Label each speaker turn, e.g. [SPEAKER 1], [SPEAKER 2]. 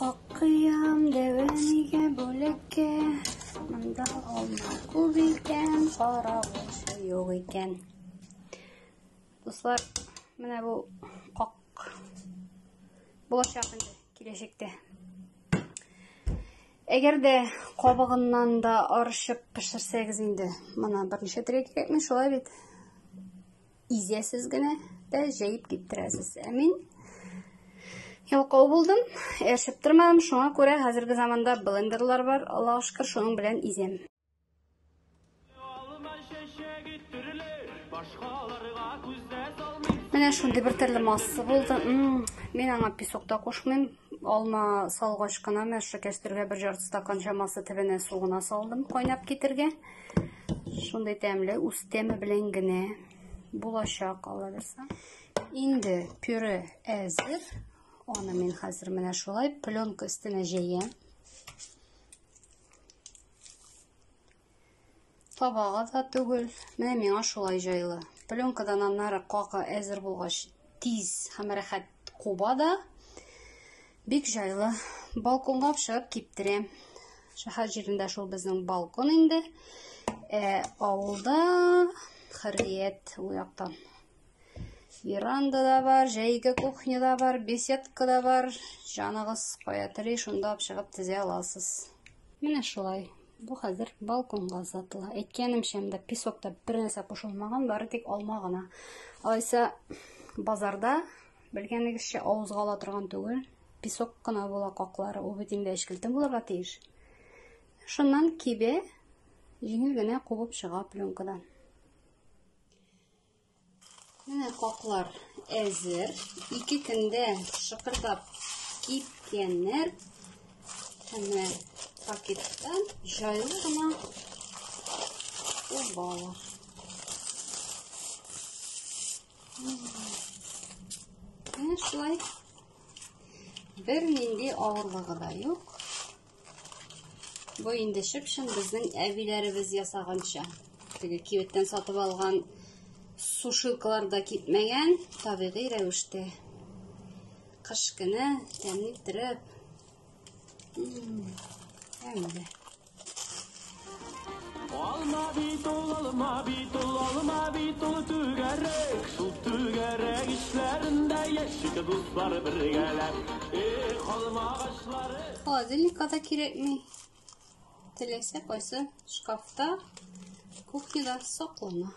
[SPEAKER 1] Qoqqiyam deveniga bo'lakka, bunda olma ko'p ekan, qora boshi yo'q ekan. Do'stlar, mana bu qoq bo'lish yaqinda, kelajakda. Agarda qobig'idan da arishib pishirsangiz endi, mana bir necha tirga kerakmi, shulay bit. İzleyesizgine de jeyip gittiresiz. Emin. Yalqov buldum. Erişip durmadım. Şuna göre hazırki zamanda blenderlar var. Allah'a şükür şunun bilen izem. Mene şunda bir türlü massa buldu. Men ana pisokta koşmayayım. Alma salğaçkına men şu kestirge bir jartı stakan şaması tibine suğuna saldım. Koynap getirge. Şunda temli ustemi bilen gine bulaşak alaversem. Endi püre hazır. Onu men hazır mana şulay plyonka üstüne jeyem. Tabağa da tugul. Mana men şulay jaylı. Plyonkadan anlara qaqa hazır bulgaç tiz hem rahat qubada. Bek jaylı balkonga pişirip keptirem. Şahar yerinde şol bizning balkon endi. Avulda Hürriyet u yoqdan. Veranda da var, jayga kuxnya da var, besetka da var. Janıгыз qoyatırı şunda pişirip tize alasız. Mana şulay. Bu hazır balkonga zatıla. Etkenim şemde pisokta bir narsa qo'shilmagan, bari tek olma gana. Aysa bazarda bilganingizcha avuzga ola turgan tugul, pisok qana bo'la qoqlari u bitingda eshkiltin bo'larga tegish. Shundan kibe jengilgina qubib chiqib plyonkadan. Mana qoqlar hazır. 2 kunda shiqirlab ketganlar. Hamma paketdan joyligina qo'yib. Mana shulay. Bir nindi og'irligi da yo'q. Bu endi shipshin bizning abilarimiz yasagancha. Tege kivetdan sotib olgan sushilkalarda ketmagan, tabiiy ravishda. Qish kuni temliktirib. Endi. Alma bitul tügerek, şu tügerek işlerinde yeşil dostlar birgeler. Alma ağaçları. Холодильникка da kerakmi? Tilese koysa şkafta, kuxnyada saklana.